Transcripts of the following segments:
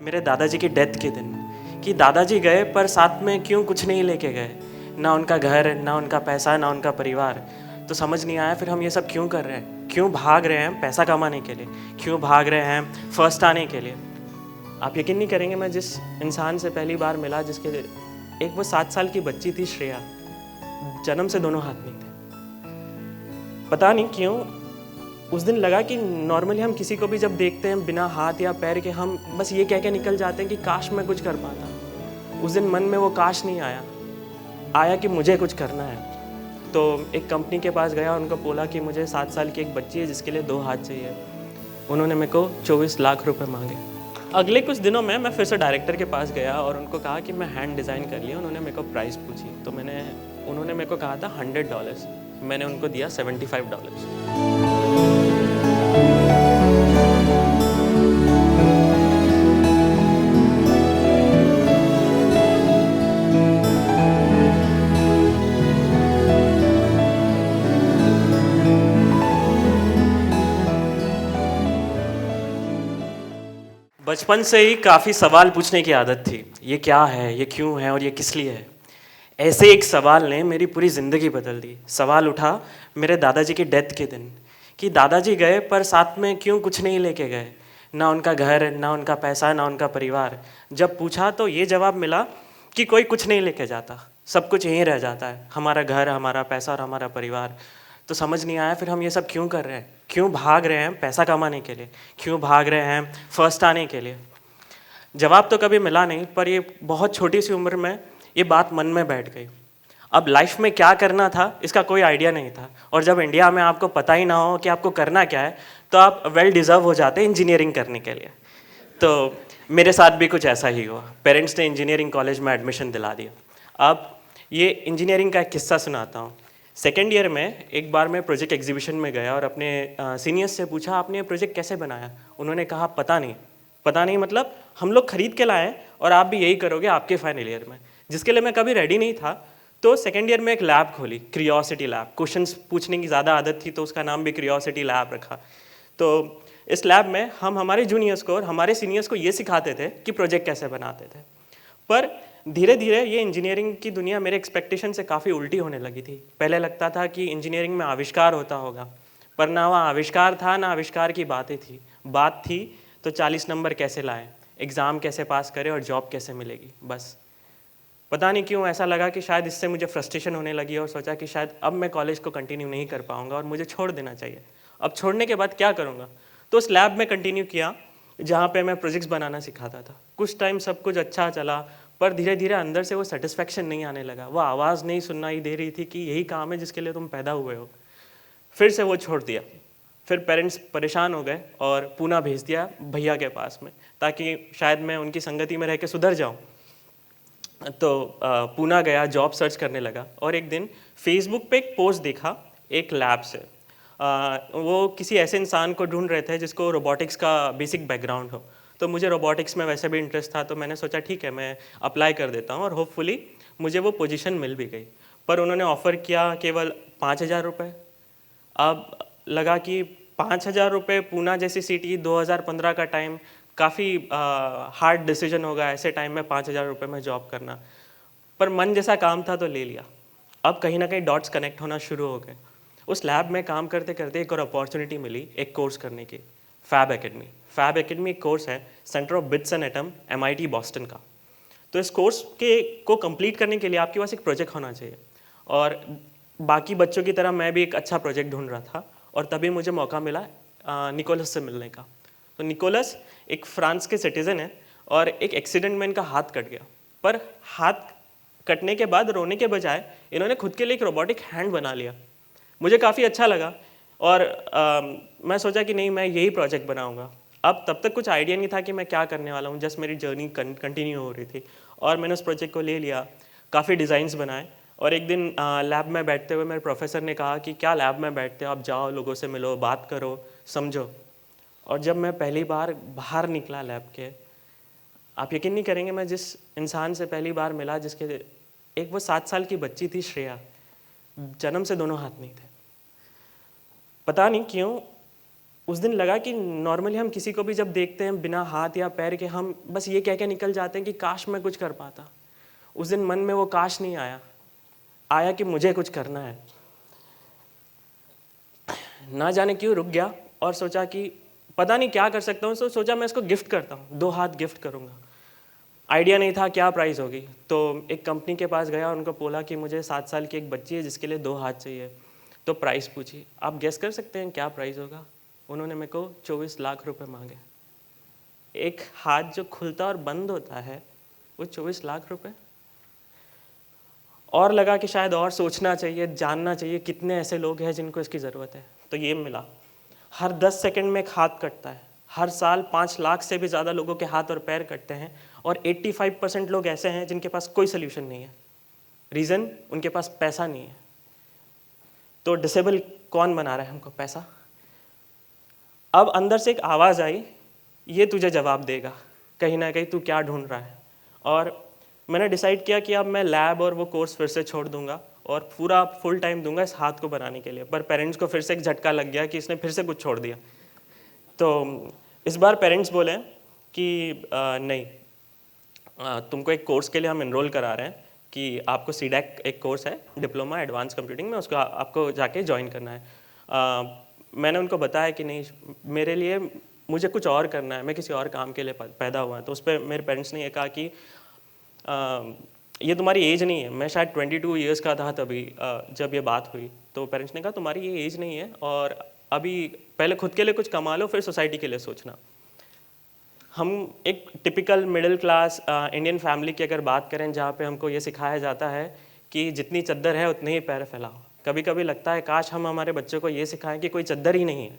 मेरे दादाजी की डेथ के दिन कि दादाजी गए पर साथ में क्यों कुछ नहीं लेके गए, ना उनका घर, ना उनका पैसा, ना उनका परिवार। तो समझ नहीं आया फिर हम ये सब क्यों कर रहे हैं, क्यों भाग रहे हैं पैसा कमाने के लिए, क्यों भाग रहे हैं फर्स्ट आने के लिए। आप यकीन नहीं करेंगे, मैं जिस इंसान से पहली बार मिला, जिसके एक वो 7 साल की बच्ची थी श्रेया, जन्म से दोनों हाथ नहीं थे। पता नहीं क्यों उस दिन लगा कि नॉर्मली हम किसी को भी जब देखते हैं बिना हाथ या पैर के, हम बस ये कह के निकल जाते हैं कि काश मैं कुछ कर पाता। उस दिन मन में वो काश नहीं आया कि मुझे कुछ करना है। तो एक कंपनी के पास गया, उनको बोला कि मुझे 7 साल की एक बच्ची है जिसके लिए 2 हाथ चाहिए। उन्होंने मेरे को 24 लाख रुपए मांगे। अगले कुछ दिनों में मैं फिर से डायरेक्टर के पास गया और उनको कहा कि मैं हैंड डिज़ाइन कर लिया। उन्होंने मेरे को प्राइस पूछी, तो उन्होंने मेरे को कहा था $100, मैंने उनको दिया $75। बचपन से ही काफ़ी सवाल पूछने की आदत थी। ये क्या है, ये क्यों है और ये किस लिए है। ऐसे एक सवाल ने मेरी पूरी ज़िंदगी बदल दी। सवाल उठा मेरे दादाजी की डेथ के दिन कि दादाजी गए पर साथ में क्यों कुछ नहीं लेके गए, ना उनका घर, ना उनका पैसा, ना उनका परिवार। जब पूछा तो ये जवाब मिला कि कोई कुछ नहीं लेके जाता, सब कुछ यहीं रह जाता है, हमारा घर, हमारा पैसा और हमारा परिवार। तो समझ नहीं आया फिर हम ये सब क्यों कर रहे हैं, क्यों भाग रहे हैं पैसा कमाने के लिए, क्यों भाग रहे हैं फर्स्ट आने के लिए। जवाब तो कभी मिला नहीं, पर ये बहुत छोटी सी उम्र में ये बात मन में बैठ गई। अब लाइफ में क्या करना था इसका कोई आइडिया नहीं था, और जब इंडिया में आपको पता ही ना हो कि आपको करना क्या है, तो आप वेल डिज़र्व हो जाते इंजीनियरिंग करने के लिए। तो मेरे साथ भी कुछ ऐसा ही हुआ। पेरेंट्स ने इंजीनियरिंग कॉलेज में एडमिशन दिला दिया। अब ये इंजीनियरिंग का एक किस्सा सुनाता हूँ। सेकेंड ईयर में एक बार मैं प्रोजेक्ट एग्जीबिशन में गया और अपने सीनियर्स से पूछा, आपने ये प्रोजेक्ट कैसे बनाया। उन्होंने कहा पता नहीं मतलब हम लोग खरीद के लाए और आप भी यही करोगे आपके फाइनल ईयर में, जिसके लिए मैं कभी रेडी नहीं था। तो सेकेंड ईयर में एक लैब खोली, क्रियोसिटी लैब। क्वेश्चंस पूछने की ज़्यादा आदत थी तो उसका नाम भी क्रियोसिटी लैब रखा। तो इस लैब में हम हमारे जूनियर्स को और हमारे सीनियर्स को ये सिखाते थे कि प्रोजेक्ट कैसे बनाते थे। पर धीरे धीरे ये इंजीनियरिंग की दुनिया मेरे एक्सपेक्टेशन से काफ़ी उल्टी होने लगी थी। पहले लगता था कि इंजीनियरिंग में आविष्कार होता होगा, पर ना वहाँ आविष्कार था, ना आविष्कार की बातें थी। बात थी तो 40 नंबर कैसे लाएं, एग्ज़ाम कैसे पास करें और जॉब कैसे मिलेगी, बस। पता नहीं क्यों ऐसा लगा कि शायद इससे मुझे फ्रस्ट्रेशन होने लगी और सोचा कि शायद अब मैं कॉलेज को कंटिन्यू नहीं कर पाऊंगा और मुझे छोड़ देना चाहिए। अब छोड़ने के बाद क्या करूँगा। तो उस लैब में कंटिन्यू किया जहाँ पे मैं प्रोजेक्ट्स बनाना सिखाता था। कुछ टाइम सब कुछ अच्छा चला, पर धीरे धीरे अंदर से वो सेटिस्फैक्शन नहीं आने लगा। वो आवाज़ नहीं सुनना ही दे रही थी कि यही काम है जिसके लिए तुम पैदा हुए हो। फिर से वो छोड़ दिया। फिर पेरेंट्स परेशान हो गए और पूना भेज दिया भैया के पास में, ताकि शायद मैं उनकी संगति में रह के सुधर जाऊँ। तो पूना गया, जॉब सर्च करने लगा और एक दिन फेसबुक पे एक पोस्ट देखा एक लैब से। वो किसी ऐसे इंसान को ढूंढ रहे थे जिसको रोबोटिक्स का बेसिक बैकग्राउंड हो। तो मुझे रोबोटिक्स में वैसे भी इंटरेस्ट था, तो मैंने सोचा ठीक है मैं अप्लाई कर देता हूँ और होपफुली मुझे वो पोजीशन मिल भी गई। पर उन्होंने ऑफ़र किया केवल 5,000 रुपये। अब लगा कि 5,000 रुपये, पूना जैसी सिटी, 2015 का टाइम, काफ़ी हार्ड डिसीजन होगा ऐसे टाइम में 5,000 रुपये में जॉब करना। पर मन जैसा काम था तो ले लिया। अब कहीं ना कहीं डॉट्स कनेक्ट होना शुरू हो गए। उस लैब में काम करते करते एक और अपॉर्चुनिटी मिली एक कोर्स करने की, फैब एकेडमी। फैब एकेडमी एक कोर्स है, centre of bits and atom, MIT Boston का। तो इस कोर्स को कंप्लीट करने के लिए आपके पास एक प्रोजेक्ट होना चाहिए, और बाकी बच्चों की तरह मैं भी एक अच्छा प्रोजेक्ट ढूंढ रहा था। और तभी मुझे मौका मिला निकोलस से मिलने का। तो निकोलस एक फ्रांस के सिटीज़न है और एक एक्सीडेंट में इनका हाथ कट गया। पर हाथ कटने के बाद रोने के बजाय इन्होंने खुद के लिए एक रोबोटिक हैंड बना लिया। मुझे काफ़ी अच्छा लगा और मैं सोचा कि नहीं, मैं यही प्रोजेक्ट बनाऊंगा। अब तब तक कुछ आइडिया नहीं था कि मैं क्या करने वाला हूँ, जस्ट मेरी जर्नी कंटिन्यू हो रही थी। और मैंने उस प्रोजेक्ट को ले लिया, काफ़ी डिज़ाइंस बनाए। और एक दिन लैब में बैठते हुए मेरे प्रोफेसर ने कहा कि क्या लैब में बैठते हो, आप जाओ, लोगों से मिलो, बात करो, समझो। और जब मैं पहली बार बाहर निकला लैब के, आप यकीन नहीं करेंगे, मैं जिस इंसान से पहली बार मिला, जिसके एक वो 7 साल की बच्ची थी श्रेया, जन्म से दोनों हाथ नहीं थे। पता नहीं क्यों उस दिन लगा कि नॉर्मली हम किसी को भी जब देखते हैं बिना हाथ या पैर के, हम बस ये कह के निकल जाते हैं कि काश मैं कुछ कर पाता। उस दिन मन में वो काश नहीं आया, आया कि मुझे कुछ करना है। ना जाने क्यों रुक गया और सोचा कि पता नहीं क्या कर सकता हूँ, तो सोचा मैं इसको गिफ्ट करता हूँ, 2 हाथ गिफ्ट करूँगा। आइडिया नहीं था क्या प्राइस होगी, तो एक कंपनी के पास गया, उनको बोला कि मुझे 7 साल की एक बच्ची है जिसके लिए 2 हाथ चाहिए। तो प्राइस पूछी, आप गेस कर सकते हैं क्या प्राइस होगा? उन्होंने मेरे को 24 लाख रुपए मांगे। एक हाथ जो खुलता और बंद होता है वो 24 लाख रुपए। और लगा कि शायद और सोचना चाहिए, जानना चाहिए कितने ऐसे लोग हैं जिनको इसकी ज़रूरत है। तो ये मिला, हर 10 सेकंड में एक हाथ कटता है। हर साल 5 लाख से भी ज़्यादा लोगों के हाथ और पैर कटते हैं, और 85% लोग ऐसे हैं जिनके पास कोई सोल्यूशन नहीं है। रीज़न, उनके पास पैसा नहीं है। तो डिसेबल कौन बना रहा है हमको? पैसा। अब अंदर से एक आवाज़ आई, ये तुझे जवाब देगा, कहीं ना कहीं तू क्या ढूंढ रहा है। और मैंने डिसाइड किया कि अब मैं लैब और वो कोर्स फिर से छोड़ दूंगा और पूरा फुल टाइम दूंगा इस हाथ को बनाने के लिए। पर पेरेंट्स को फिर से एक झटका लग गया कि इसने फिर से कुछ छोड़ दिया। तो इस बार पेरेंट्स बोले कि नहीं, तुमको एक कोर्स के लिए हम इनरोल करा रहे हैं कि आपको सीडैक एक कोर्स है, डिप्लोमा एडवांस कंप्यूटिंग में, उसको आपको जाके ज्वाइन करना है। मैंने उनको बताया कि नहीं, मेरे लिए मुझे कुछ और करना है, मैं किसी और काम के लिए पैदा हुआ। तो उस पर मेरे पेरेंट्स ने ये कहा कि ये तुम्हारी एज नहीं है। मैं शायद 22 ईयर्स का था तभी जब ये बात हुई। तो पेरेंट्स ने कहा तुम्हारी ये एज नहीं है और अभी पहले खुद के लिए कुछ कमा लो, फिर सोसाइटी के लिए सोचना। हम एक typical middle class Indian family की अगर बात करें, जहाँ पे हमको ये सिखाया जाता है कि जितनी चद्दर है उतने ही पैर फैलाओ। कभी कभी लगता है काश हम हमारे बच्चों को ये सिखाएं कि कोई चद्दर ही नहीं है,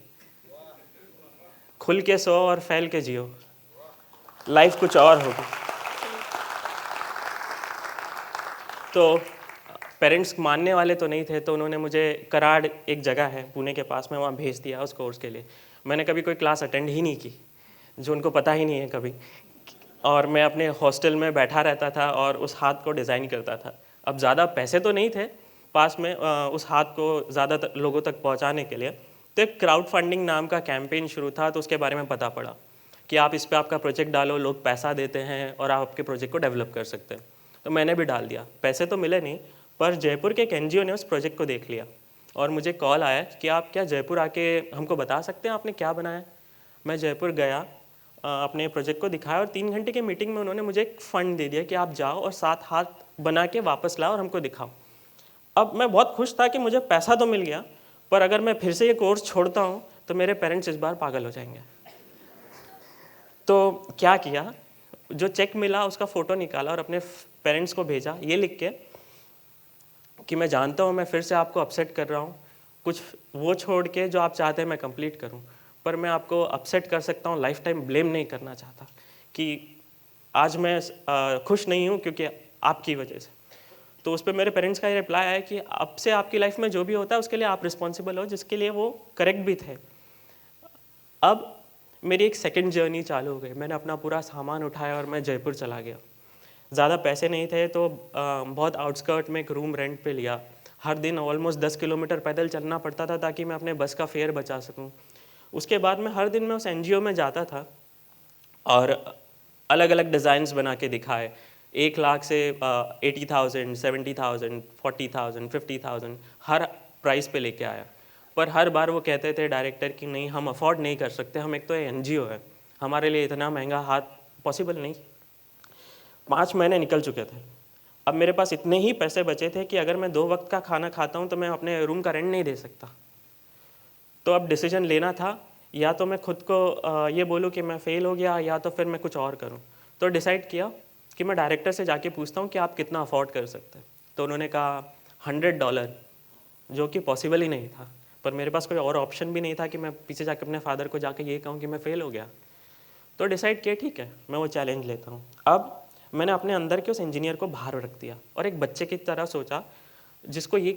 खुल के सो और फैल के जियो, लाइफ कुछ और होगी। तो पेरेंट्स मानने वाले तो नहीं थे, तो उन्होंने मुझे कराड़, एक जगह है पुणे के पास में, वहाँ भेज दिया उस कोर्स के लिए। मैंने कभी कोई क्लास अटेंड ही नहीं की, जो उनको पता ही नहीं है कभी। और मैं अपने हॉस्टल में बैठा रहता था और उस हाथ को डिज़ाइन करता था। अब ज़्यादा पैसे तो नहीं थे पास में उस हाथ को ज़्यादा लोगों तक पहुंचाने के लिए। तो एक क्राउड फंडिंग नाम का कैंपेन शुरू था, तो उसके बारे में पता पड़ा कि आप इस पर आपका प्रोजेक्ट डालो, लोग पैसा देते हैं और आप आपके प्रोजेक्ट को डेवलप कर सकते हैं। तो मैंने भी डाल दिया। पैसे तो मिले नहीं, पर जयपुर के एक NGO ने उस प्रोजेक्ट को देख लिया और मुझे कॉल आया कि आप क्या जयपुर आके हमको बता सकते हैं आपने क्या बनाया। मैं जयपुर गया, अपने प्रोजेक्ट को दिखाया और 3 घंटे की मीटिंग में उन्होंने मुझे एक फ़ंड दे दिया कि आप जाओ और 7 हाथ बना के वापस लाओ और हमको दिखाओ। अब मैं बहुत खुश था कि मुझे पैसा तो मिल गया, पर अगर मैं फिर से ये कोर्स छोड़ता हूँ तो मेरे पेरेंट्स इस बार पागल हो जाएंगे। तो क्या किया, जो चेक मिला उसका फ़ोटो निकाला और अपने पेरेंट्स को भेजा, ये लिख के कि मैं जानता हूँ मैं फिर से आपको अपसेट कर रहा हूँ, कुछ वो छोड़ के जो आप चाहते हैं मैं कंप्लीट करूँ, पर मैं आपको अपसेट कर सकता हूँ, लाइफ टाइम ब्लेम नहीं करना चाहता कि आज मैं खुश नहीं हूँ क्योंकि आपकी वजह से। तो उस पर मेरे पेरेंट्स का ये रिप्लाई आया कि अब से आपकी लाइफ में जो भी होता है उसके लिए आप रिस्पॉन्सिबल हो, जिसके लिए वो करेक्ट भी थे। अब मेरी एक सेकंड जर्नी चालू हो गई। मैंने अपना पूरा सामान उठाया और मैं जयपुर चला गया। ज़्यादा पैसे नहीं थे तो बहुत आउटस्कर्ट में एक रूम रेंट पे लिया। हर दिन ऑलमोस्ट 10 किलोमीटर पैदल चलना पड़ता था ताकि मैं अपने बस का फेयर बचा सकूं। उसके बाद मैं हर दिन मैं उस NGO में जाता था और अलग अलग डिज़ाइंस बना के दिखाए। 1 लाख से 80,000, 70,000, 40,000, 50,000 हर प्राइस पे लेके आया। पर हर बार वो कहते थे डायरेक्टर कि नहीं, हम अफोर्ड नहीं कर सकते, हम एक तो NGO है, हमारे लिए इतना महंगा हाथ पॉसिबल नहीं। 5 महीने निकल चुके थे। अब मेरे पास इतने ही पैसे बचे थे कि अगर मैं 2 वक्त का खाना खाता हूँ तो मैं अपने रूम का रेंट नहीं दे सकता। तो अब डिसीजन लेना था, या तो मैं खुद को ये बोलूँ कि मैं फ़ेल हो गया, या तो फिर मैं कुछ और करूँ। तो डिसाइड किया कि मैं डायरेक्टर से जाके पूछता हूँ कि आप कितना अफोर्ड कर सकते हैं। तो उन्होंने कहा $100, जो कि पॉसिबल ही नहीं था। पर मेरे पास कोई और ऑप्शन भी नहीं था कि मैं पीछे जाकर अपने फादर को जाके ये कहूँ कि मैं फ़ेल हो गया। तो डिसाइड किया ठीक है, मैं वो चैलेंज लेता हूँ। अब मैंने अपने अंदर के उस इंजीनियर को बाहर रख दिया और एक बच्चे की तरह सोचा जिसको ये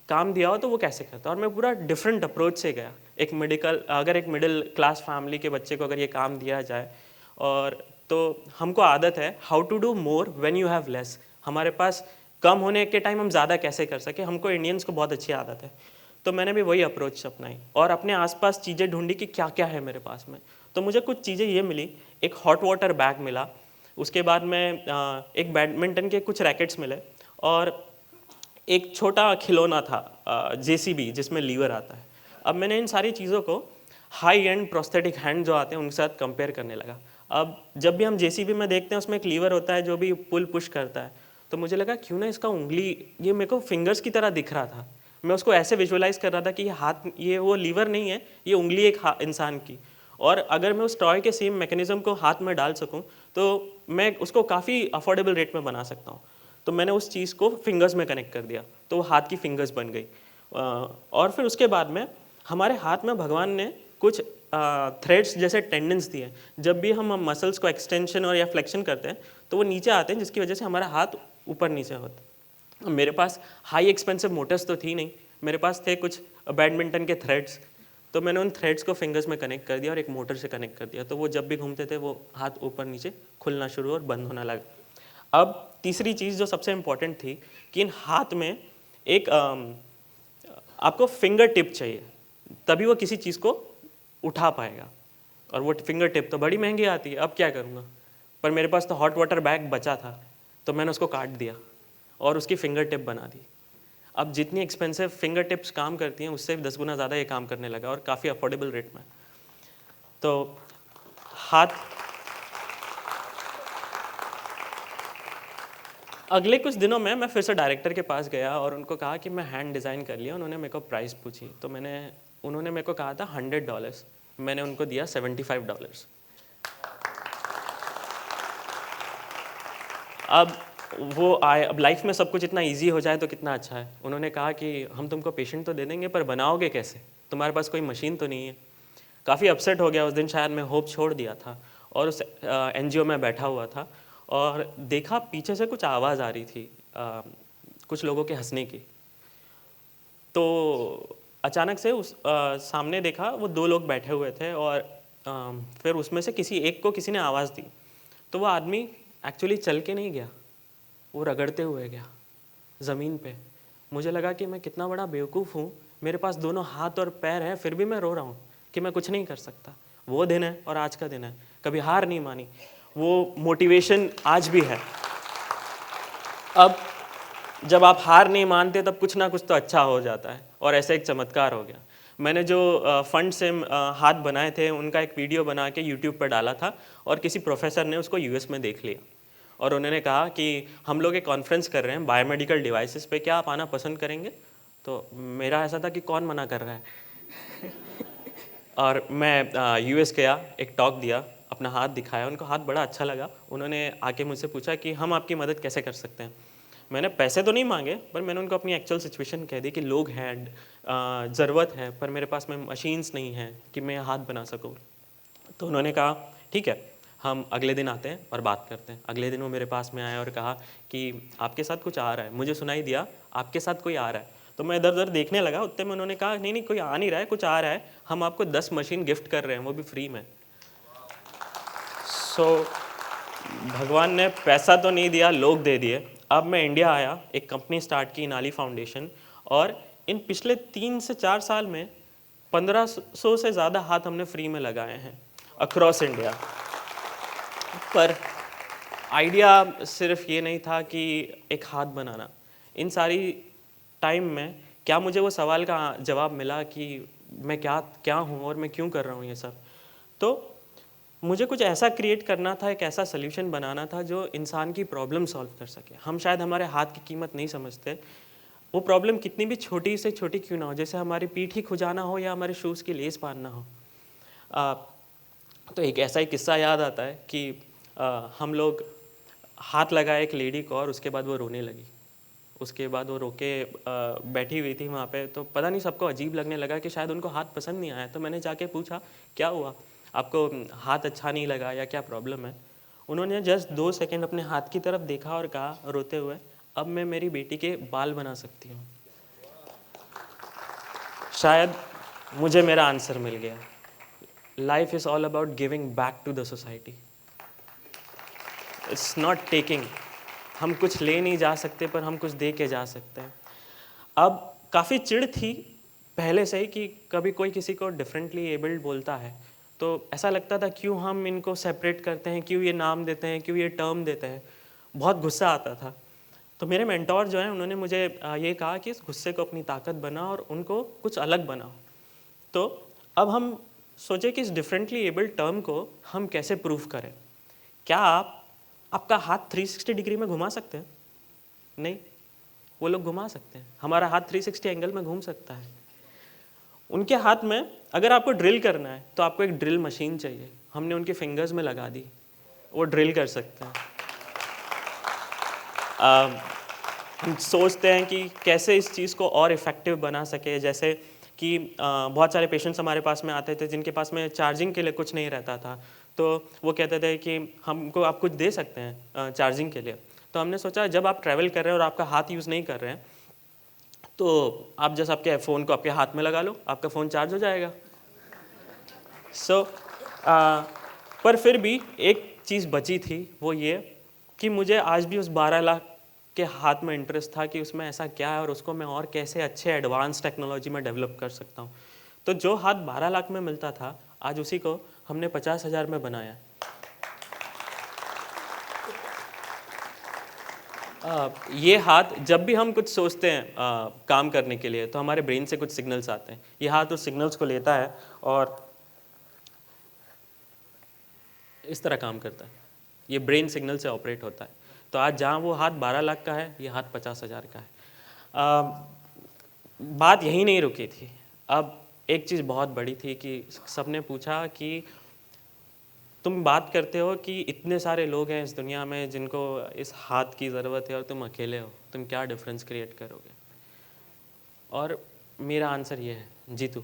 काम दिया हो तो वो कैसे करता है। और मैं पूरा डिफरेंट अप्रोच से गया। एक मिडिल क्लास फैमिली के बच्चे को अगर ये काम दिया जाए, और तो हमको आदत है how to do more when you have less. हमारे पास कम होने के टाइम हम ज़्यादा कैसे कर सके, हमको इंडियंस को बहुत अच्छी आदत है। तो मैंने भी वही अप्रोच अपनाई और अपने आसपास चीज़ें ढूंढी कि क्या क्या है मेरे पास में। तो मुझे कुछ चीज़ें ये मिली, एक हॉट वाटर बैग मिला, उसके बाद में एक बैडमिंटन के कुछ रैकेट्स मिले और एक छोटा खिलौना था जेसीबी जिसमें लीवर आता है। अब मैंने इन सारी चीज़ों को हाई एंड प्रोस्थेटिक हैंड जो आते हैं उनके साथ कंपेयर करने लगा। अब जब भी हम जेसीबी में देखते हैं उसमें एक लीवर होता है जो भी पुल पुश करता है, तो मुझे लगा क्यों ना इसका उंगली, ये मेरे को फिंगर्स की तरह दिख रहा था, मैं उसको ऐसे विजुअलाइज कर रहा था कि ये हाथ, ये वो लीवर नहीं है, ये उंगली एक इंसान की, और अगर मैं उस टॉय के सेम मैकेनिज्म को हाथ में डाल सकूं तो मैं उसको काफ़ी अफोर्डेबल रेट में बना सकता हूँ। तो मैंने उस चीज़ को फिंगर्स में कनेक्ट कर दिया, तो वो हाथ की फिंगर्स बन गई। और फिर उसके बाद में हमारे हाथ में भगवान ने कुछ थ्रेड्स जैसे टेंडेंस दिए हैं। जब भी हम मसल्स को एक्सटेंशन और या फ्लेक्शन करते हैं तो वो नीचे आते हैं, जिसकी वजह से हमारा हाथ ऊपर नीचे होता है। मेरे पास हाई एक्सपेंसिव मोटर्स तो थी नहीं, मेरे पास थे कुछ बैडमिंटन के थ्रेड्स, तो मैंने उन थ्रेड्स को फिंगर्स में कनेक्ट कर दिया और एक मोटर से कनेक्ट कर दिया, तो वो जब भी घूमते थे वो हाथ ऊपर नीचे खुलना शुरू और बंद होना लगा। अब तीसरी चीज़ जो सबसे इम्पॉर्टेंट थी कि इन हाथ में एक आपको फिंगर टिप चाहिए, तभी वो किसी चीज़ को उठा पाएगा, और वो फिंगर टिप तो बड़ी महंगी आती है। अब क्या करूँगा, पर मेरे पास तो हॉट वाटर बैग बचा था, तो मैंने उसको काट दिया और उसकी फिंगर टिप बना दी। अब जितनी एक्सपेंसिव फिंगर टिप्स काम करती हैं उससे 10 गुना ज़्यादा ये काम करने लगा और काफ़ी अफोर्डेबल रेट में। तो हाथ, अगले कुछ दिनों में मैं फिर से डायरेक्टर के पास गया और उनको कहा कि मैं हैंड डिज़ाइन कर लिया। उन्होंने मेरे को प्राइस पूछी, तो उन्होंने मेरे को कहा था $100, मैंने उनको दिया $75। अब वो आए, अब लाइफ में सब कुछ इतना इजी हो जाए तो कितना अच्छा है। उन्होंने कहा कि हम तुमको पेशेंट तो दे देंगे, पर बनाओगे कैसे, तुम्हारे पास कोई मशीन तो नहीं है। काफ़ी अपसेट हो गया उस दिन, शायद मैं होप छोड़ दिया था और उस एनजीओ में बैठा हुआ था और देखा पीछे से कुछ आवाज़ आ रही थी, कुछ लोगों के हंसने की। तो अचानक से उस सामने देखा वो 2 लोग बैठे हुए थे और फिर उसमें से किसी एक को किसी ने आवाज़ दी, तो वो आदमी एक्चुअली चल के नहीं गया, वो रगड़ते हुए गया ज़मीन पे। मुझे लगा कि मैं कितना बड़ा बेवकूफ़ हूँ, मेरे पास दोनों हाथ और पैर हैं, फिर भी मैं रो रहा हूँ कि मैं कुछ नहीं कर सकता। वो दिन है और आज का दिन है, कभी हार नहीं मानी, वो मोटिवेशन आज भी है। अब जब आप हार नहीं मानते तब कुछ ना कुछ तो अच्छा हो जाता है, और ऐसा एक चमत्कार हो गया। मैंने जो फंड से हाथ बनाए थे उनका एक वीडियो बना के यूट्यूब पर डाला था और किसी प्रोफेसर ने उसको यूएस में देख लिया और उन्होंने कहा कि हम लोग एक कॉन्फ्रेंस कर रहे हैं बायोमेडिकल डिवाइसेस पे, क्या आप आना पसंद करेंगे? तो मेरा ऐसा था कि कौन मना कर रहा है और मैं यूएस गया, एक टॉक दिया, अपना हाथ दिखाया, उनको हाथ बड़ा अच्छा लगा। उन्होंने आके मुझसे पूछा कि हम आपकी मदद कैसे कर सकते हैं। मैंने पैसे तो नहीं मांगे, पर मैंने उनको अपनी एक्चुअल सिचुएशन कह दी कि लोग हैं, ज़रूरत है, पर मेरे पास में मशीन्स नहीं हैं कि मैं हाथ बना सकूँ। तो उन्होंने कहा ठीक है, हम अगले दिन आते हैं और बात करते हैं। अगले दिन वो मेरे पास में आया और कहा कि आपके साथ कुछ आ रहा है। मुझे सुनाई दिया आपके साथ कोई आ रहा है, तो मैं इधर उधर देखने लगा। उतने में उन्होंने कहा नहीं नहीं, कोई आ नहीं रहा है, कुछ आ रहा है, हम आपको 10 मशीन गिफ्ट कर रहे हैं, वो भी फ्री में। सो भगवान ने पैसा तो नहीं दिया, लोग दे दिए। अब मैं इंडिया आया, एक कंपनी स्टार्ट की, नाली फाउंडेशन, और इन पिछले 3 से 4 साल में 1500 से ज़्यादा हाथ हमने फ्री में लगाए हैं अक्रॉस इंडिया। पर आइडिया सिर्फ ये नहीं था कि एक हाथ बनाना। इन सारी टाइम में क्या मुझे वो सवाल का जवाब मिला कि मैं क्या क्या हूँ और मैं क्यों कर रहा हूँ ये सब। तो मुझे कुछ ऐसा क्रिएट करना था, एक ऐसा सोल्यूशन बनाना था जो इंसान की प्रॉब्लम सॉल्व कर सके। हम शायद हमारे हाथ की कीमत नहीं समझते, वो प्रॉब्लम कितनी भी छोटी से छोटी क्यों ना हो, जैसे हमारी पीठ ही खुजाना हो या हमारे शूज़ की लेस बांधना हो। तो एक ऐसा ही किस्सा याद आता है कि हम लोग हाथ लगाए एक लेडी को और उसके बाद वो रोने लगी। उसके बाद वो रोके बैठी हुई थी वहाँ पे, तो पता नहीं सबको अजीब लगने लगा कि शायद उनको हाथ पसंद नहीं आया। तो मैंने जाके पूछा क्या हुआ, आपको हाथ अच्छा नहीं लगा या क्या प्रॉब्लम है? उन्होंने जस्ट 2 सेकंड अपने हाथ की तरफ देखा और कहा रोते हुए, अब मैं मेरी बेटी के बाल बना सकती हूँ। शायद मुझे मेरा आंसर मिल गया। Life is all about giving back to the society, it's not taking. हम कुछ ले नहीं जा सकते, पर हम कुछ दे के जा सकते हैं। अब काफ़ी चिढ़ थी पहले से ही कि कभी कोई किसी को डिफरेंटली एबल्ड बोलता है तो ऐसा लगता था क्यों हम इनको सेपरेट करते हैं, क्यों ये नाम देते हैं, क्यों ये टर्म देते हैं, बहुत गुस्सा आता था। तो मेरे मेंटोर जो हैं उन्होंने मुझे ये कहा कि इस गुस्से को अपनी ताकत बना और उनको कुछ अलग बनाओ। तो अब हम सोचे कि इस डिफरेंटली एबल्ड टर्म को हम कैसे प्रूफ करें। क्या आपका हाथ 360 डिग्री में घुमा सकते हैं? नहीं, वो लोग घुमा सकते हैं। हमारा हाथ 360 एंगल में घूम सकता है। उनके हाथ में अगर आपको ड्रिल करना है तो आपको एक ड्रिल मशीन चाहिए, हमने उनके फिंगर्स में लगा दी, वो ड्रिल कर सकते हैं। हम सोचते हैं कि कैसे इस चीज़ को और इफ़ेक्टिव बना सके, जैसे कि बहुत सारे पेशेंट्स हमारे पास में आते थे जिनके पास में चार्जिंग के लिए कुछ नहीं रहता था, तो वो कहते थे कि हमको आप कुछ दे सकते हैं चार्जिंग के लिए। तो हमने सोचा जब आप ट्रैवल कर रहे हैं और आपका हाथ यूज़ नहीं कर रहे हैं तो आप जैसे आपके फ़ोन को आपके हाथ में लगा लो, आपका फ़ोन चार्ज हो जाएगा। पर फिर भी एक चीज़ बची थी, वो ये कि मुझे आज भी उस 12 लाख के हाथ में इंटरेस्ट था कि उसमें ऐसा क्या है और उसको मैं और कैसे अच्छे एडवांस टेक्नोलॉजी में डेवलप कर सकता हूँ। तो जो हाथ 12 लाख में मिलता था, आज उसी को हमने 50,000 में बनाया। ये हाथ जब भी हम कुछ सोचते हैं काम करने के लिए तो हमारे ब्रेन से कुछ सिग्नल्स आते हैं। ये हाथ उस सिग्नल्स को लेता है और इस तरह काम करता है। ये ब्रेन सिग्नल से ऑपरेट होता है। तो आज जहाँ वो हाथ 12 लाख का है, ये हाथ 50,000 का है। बात यहीं नहीं रुकी थी। अब एक चीज़ बहुत बड़ी थी कि सबने पूछा कि तुम बात करते हो कि इतने सारे लोग हैं इस दुनिया में जिनको इस हाथ की ज़रूरत है और तुम अकेले हो, तुम क्या डिफरेंस क्रिएट करोगे? और मेरा आंसर ये है, Jeetu.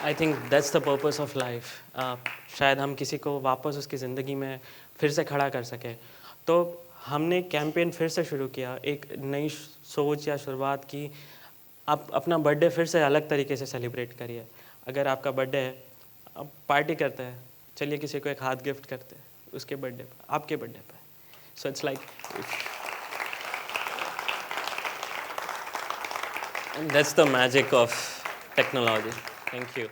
I think that's the purpose of life. शायद हम किसी को वापस उसकी ज़िंदगी में फिर से खड़ा कर सकें। तो हमने कैंपेन फिर से शुरू किया, एक नई सोच या शुरुआत की। आप अपना बर्थडे फिर से अलग तरीके से सेलिब्रेट करिए। अगर आपका बर्थडे है, आप पार्टी करते हैं, चलिए किसी को एक हाथ गिफ्ट करते हैं उसके बर्थडे पर, आपके बर्थडे पर। So it's like that's the magic of technology. Thank you.